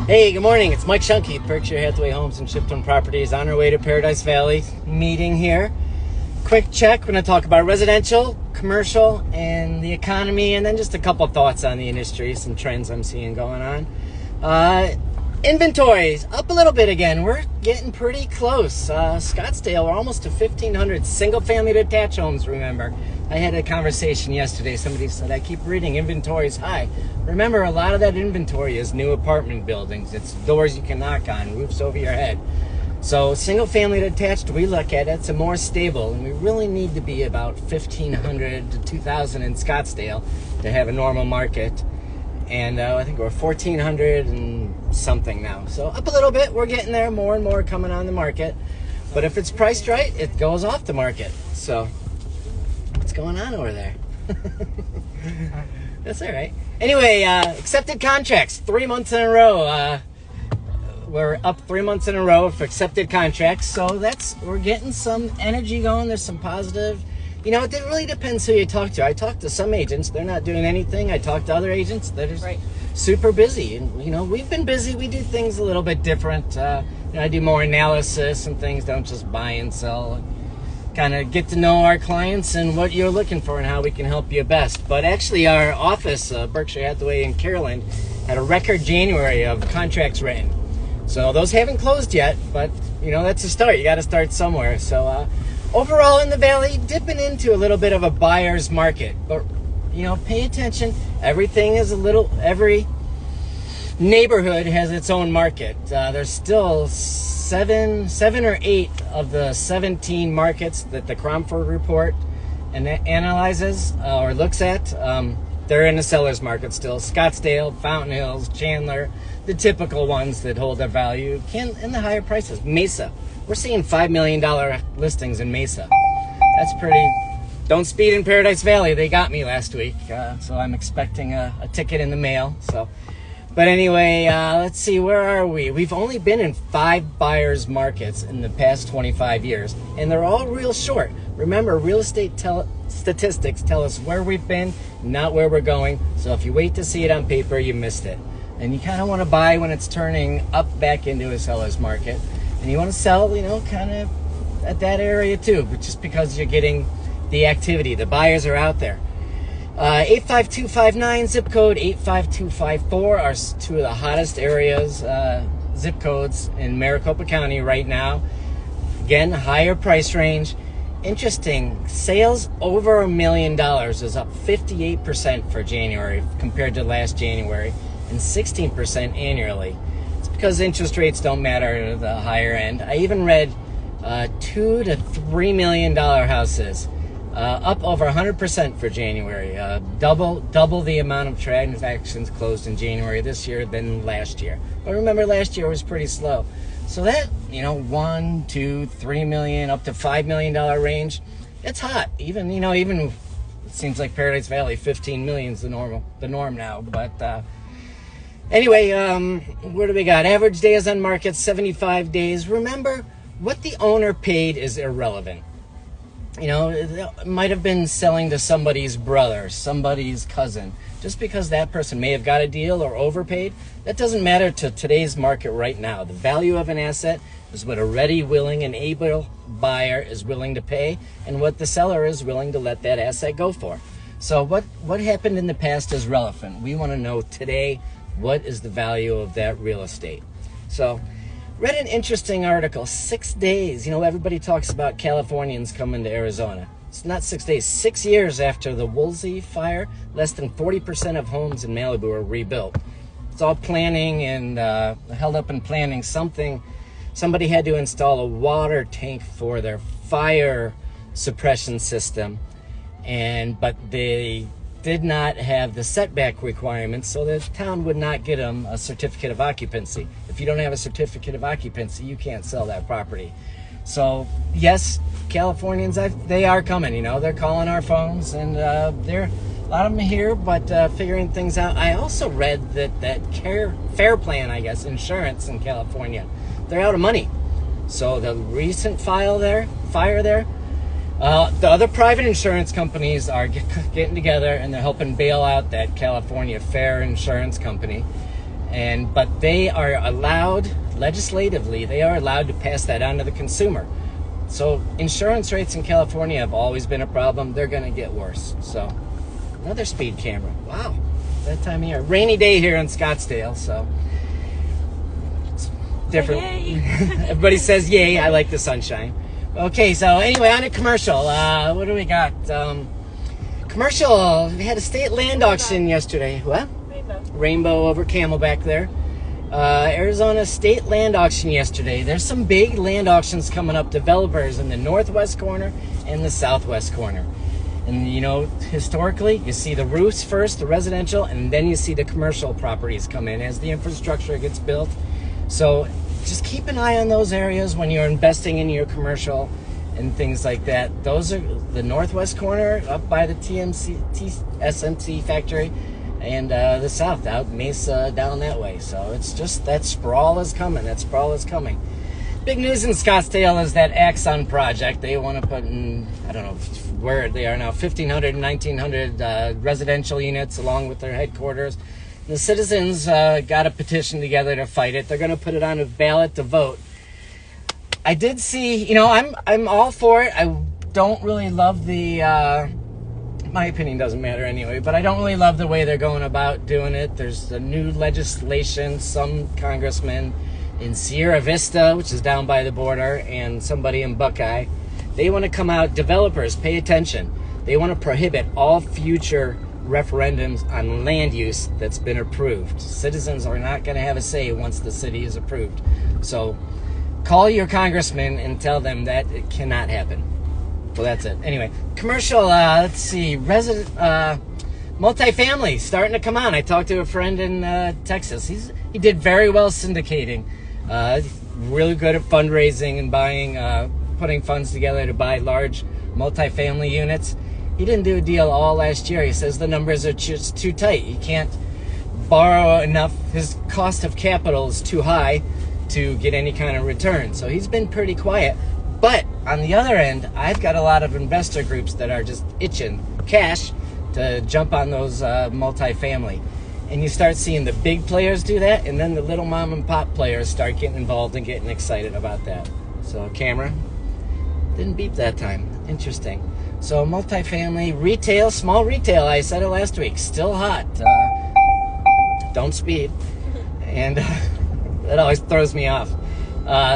Hey, good morning. It's Mike Shunke, Berkshire Hathaway Homes and Shipton Properties, on our way to Paradise Valley meeting here. Quick check. We're going to talk about residential, commercial, and the economy, and then just a couple thoughts on the industry, some trends I'm seeing going on. Inventories up a little bit again. We're getting pretty close. Scottsdale, we're almost to 1,500 single-family detached homes, remember. I had a conversation yesterday. Somebody said, I keep reading inventory's high. Remember, a lot of that inventory is new apartment buildings. It's doors you can knock on, roofs over your head. So single-family detached, we look at it's a more stable, and we really need to be about 1,500 to 2,000 in Scottsdale to have a normal market. And I think we're 1,400 and something now. So up a little bit. We're getting there. More and more coming on the market. But if it's priced right, it goes off the market. So what's going on over there? That's all right. Anyway, accepted contracts, 3 months in a row. We're up 3 months in a row for accepted contracts. So we're getting some energy going. There's some positive. You know, it really depends who you talk to. I talk to some agents, they're not doing anything. I talk to other agents that are super busy. And, you know, we've been busy. We do things a little bit different. I do more analysis and things, don't just buy and sell. Kind of get to know our clients and what you're looking for and how we can help you best. But actually, our office, Berkshire Hathaway in Caroline, had a record January of contracts written. So those haven't closed yet, but, you know, that's a start. You got to start somewhere. So, overall in the valley, dipping into a little bit of a buyer's market. But, you know, pay attention. Every neighborhood has its own market. There's still seven or eight of the 17 markets that the Cromford report analyzes or looks at. They're in the seller's market still. Scottsdale, Fountain Hills, Chandler, the typical ones that hold their value, and the higher prices. Mesa. We're seeing $5 million listings in Mesa. That's pretty. Don't speed in Paradise Valley. They got me last week, so I'm expecting a ticket in the mail. But anyway, let's see. Where are we? We've only been in 5 buyers markets in the past 25 years, and they're all real short. Remember, real estate statistics tell us where we've been, not where we're going. So if you wait to see it on paper, you missed it. And you kind of want to buy when it's turning up back into a seller's market. And you want to sell, you know, kind of at that area too, but just because you're getting the activity. The buyers are out there. 85259 zip code, 85254 are two of the hottest areas, zip codes in Maricopa County right now. Again, higher price range. Interesting, sales over $1 million is up 58% for January compared to last January, and 16% annually. Because interest rates don't matter at the higher end. I even read $2 to $3 million houses, up over 100% for January. Double the amount of transactions closed in January this year than last year. But remember, last year was pretty slow. So that, you know, $1, $2, $3 million, up to $5 million range, it's hot. Even it seems like Paradise Valley, 15 million is the norm now. But anyway, what do we got? Average days on market, 75 days. Remember, what the owner paid is irrelevant. You know, it might have been selling to somebody's brother, somebody's cousin. Just because that person may have got a deal or overpaid, that doesn't matter to today's market right now. The value of an asset is what a ready, willing, and able buyer is willing to pay, and what the seller is willing to let that asset go for. So what happened in the past is relevant. We want to know today, what is the value of that real estate? So, read an interesting article, 6 days. You know, everybody talks about Californians coming to Arizona. It's not 6 days, 6 years after the Woolsey fire, less than 40% of homes in Malibu are rebuilt. It's all planning and held up in planning. Somebody had to install a water tank for their fire suppression system, but they did not have the setback requirements, so the town would not get them a certificate of occupancy. If you don't have a certificate of occupancy, you can't sell that property. So yes, Californians, they are coming. You know, they're calling our phones, and they're a lot of them here, but figuring things out. I also read that fair plan, I guess, insurance in California, they're out of money. So the recent fire there, the other private insurance companies are getting together, and they're helping bail out that California Fair Insurance Company. But they are allowed, legislatively, they are allowed to pass that on to the consumer. So insurance rates in California have always been a problem. They're going to get worse. So another speed camera. Wow, that time of year. Rainy day here in Scottsdale, so it's different. Everybody says yay. I like the sunshine. Okay, so anyway, on a commercial. What do we got? Commercial. We had a state land auction yesterday. What? Rainbow over Camelback there. Arizona state land auction yesterday. There's some big land auctions coming up. Developers in the northwest corner and the southwest corner. And you know, historically, you see the roofs first, the residential, and then you see the commercial properties come in as the infrastructure gets built. So just keep an eye on those areas when you're investing in your commercial and things like that. Those are the northwest corner up by the SMC factory, and the south out Mesa down that way. So it's just that sprawl is coming. Big news in Scottsdale is that Axon project. They want to put in, I don't know where they are now, 1,500, 1,900 residential units along with their headquarters. The citizens got a petition together to fight it. They're going to put it on a ballot to vote. I did see, you know, I'm all for it. I don't really love the, my opinion doesn't matter anyway, but I don't really love the way they're going about doing it. There's a new legislation, some congressman in Sierra Vista, which is down by the border, and somebody in Buckeye. They want to come out, developers, pay attention. They want to prohibit all future referendums on land use that's been approved. Citizens are not going to have a say once the city is approved. So call your congressman and tell them that it cannot happen. Well, that's it. Anyway, commercial, let's see, multifamily starting to come on. I talked to a friend in Texas. He did very well syndicating. Really good at fundraising and buying, putting funds together to buy large multifamily units. He didn't do a deal all last year. He says the numbers are just too tight. He can't borrow enough. His cost of capital is too high to get any kind of return. So he's been pretty quiet. But on the other end, I've got a lot of investor groups that are just itching cash to jump on those multifamily. And you start seeing the big players do that, and then the little mom and pop players start getting involved and getting excited about that. So camera didn't beep that time. Interesting. So multifamily, retail, small retail, I said it last week, still hot. Don't speed. And that always throws me off.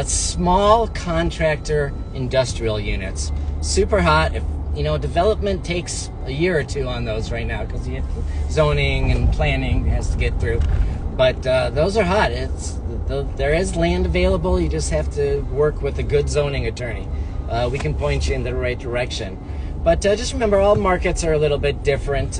Small contractor industrial units, super hot. If you know, development takes a year or two on those right now because you have zoning and planning has to get through. But those are hot. There is land available. You just have to work with a good zoning attorney. We can point you in the right direction. But just remember, all markets are a little bit different.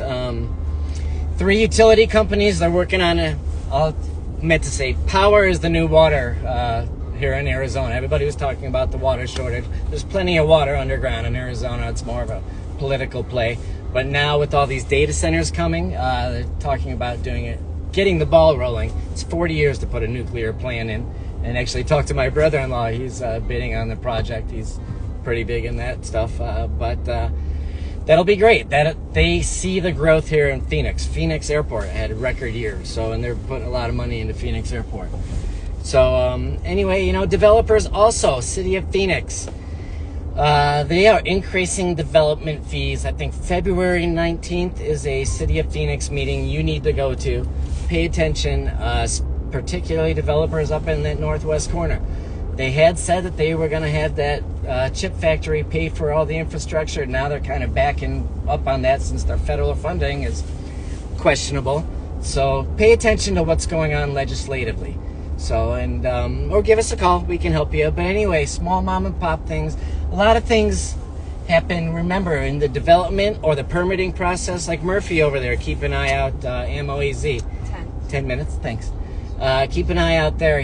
3 utility companies, they're working on I meant to say, power is the new water here in Arizona. Everybody was talking about the water shortage. There's plenty of water underground in Arizona. It's more of a political play. But now with all these data centers coming, they're talking about doing it, getting the ball rolling. It's 40 years to put a nuclear plant in. And actually talked to my brother-in-law. He's bidding on the project. He's pretty big in that stuff. But that'll be great. That they see the growth here in Phoenix. Phoenix Airport had a record year. And they're putting a lot of money into Phoenix Airport. So anyway, you know, developers also, City of Phoenix, they are increasing development fees. I think February 19th is a City of Phoenix meeting you need to go to. Pay attention, particularly developers up in that northwest corner. They had said that they were going to have that chip factory pay for all the infrastructure. Now they're kind of backing up on that since their federal funding is questionable. So pay attention to what's going on legislatively. So, and, or give us a call. We can help you. But anyway, small mom and pop things. A lot of things happen, remember, in the development or the permitting process. Like Murphy over there, keep an eye out, MOEZ. 10 minutes, thanks. Keep an eye out there.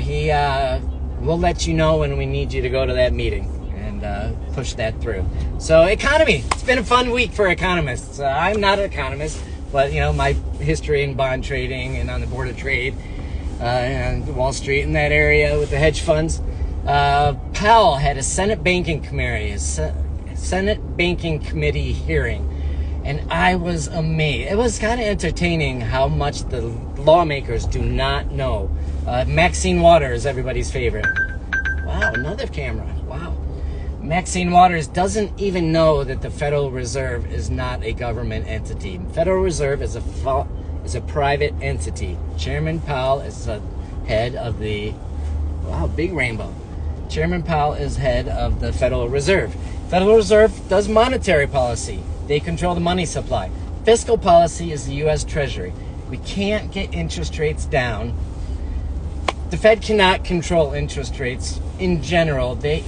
We'll let you know when we need you to go to that meeting and push that through. So economy, it's been a fun week for economists. I'm not an economist, but you know, my history in bond trading and on the board of trade and Wall Street in that area with the hedge funds. Powell had a Senate Banking Committee hearing, and I was amazed. It was kind of entertaining how much the lawmakers do not know. Maxine Waters, everybody's favorite. Wow, another camera. Wow. Maxine Waters doesn't even know that the Federal Reserve is not a government entity. Federal Reserve is a private entity. Chairman Powell is the head of the, wow, big rainbow. Chairman Powell is head of the Federal Reserve. Federal Reserve does monetary policy. They control the money supply. Fiscal policy is the U.S. Treasury. We can't get interest rates down. The Fed cannot control interest rates in general. They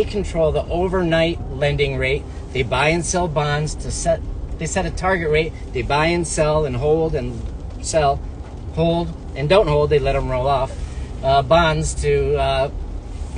control the overnight lending rate. They buy and sell bonds they set a target rate. They buy and sell and hold and sell, hold and don't hold. They let them roll off bonds to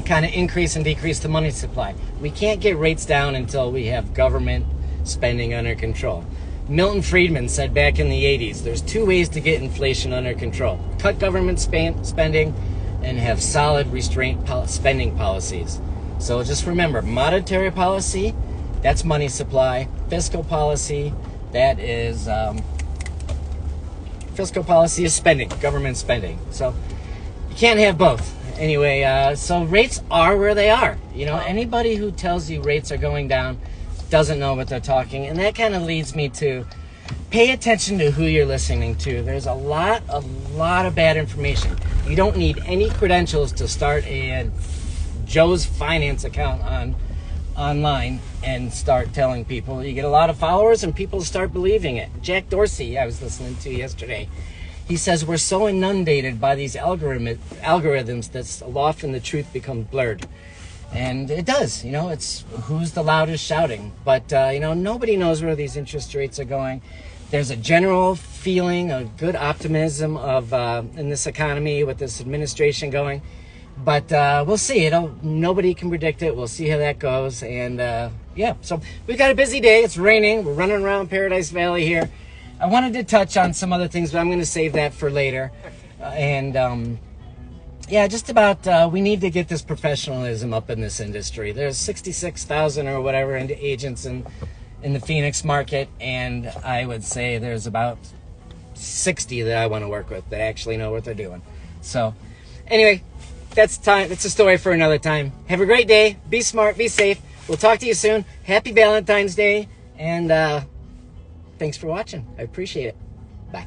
kind of increase and decrease the money supply. We can't get rates down until we have government spending under control. Milton Friedman said back in the 80s, there's two ways to get inflation under control. Cut government spending and have solid restraint spending policies. So just remember, monetary policy, that's money supply. Fiscal policy, that is spending, government spending. So you can't have both. Anyway, so rates are where they are. You know, anybody who tells you rates are going down doesn't know what they're talking. And that kind of leads me to pay attention to who you're listening to. There's a lot of bad information. You don't need any credentials to start a Joe's Finance account online and start telling people. You get a lot of followers and people start believing it. Jack Dorsey, I was listening to yesterday, he says we're so inundated by these algorithms that often the truth becomes blurred. And it does, you know, it's who's the loudest shouting. But, you know, nobody knows where these interest rates are going. There's a general feeling of good optimism of in this economy with this administration going. But we'll see. Nobody can predict it. We'll see how that goes. And, yeah, so we've got a busy day. It's raining. We're running around Paradise Valley here. I wanted to touch on some other things, but I'm going to save that for later. Yeah, just about we need to get this professionalism up in this industry. There's 66,000 or whatever agents in the Phoenix market, and I would say there's about 60 that I want to work with that actually know what they're doing. So anyway, that's a story for another time. Have a great day. Be smart. Be safe. We'll talk to you soon. Happy Valentine's Day, and thanks for watching. I appreciate it. Bye.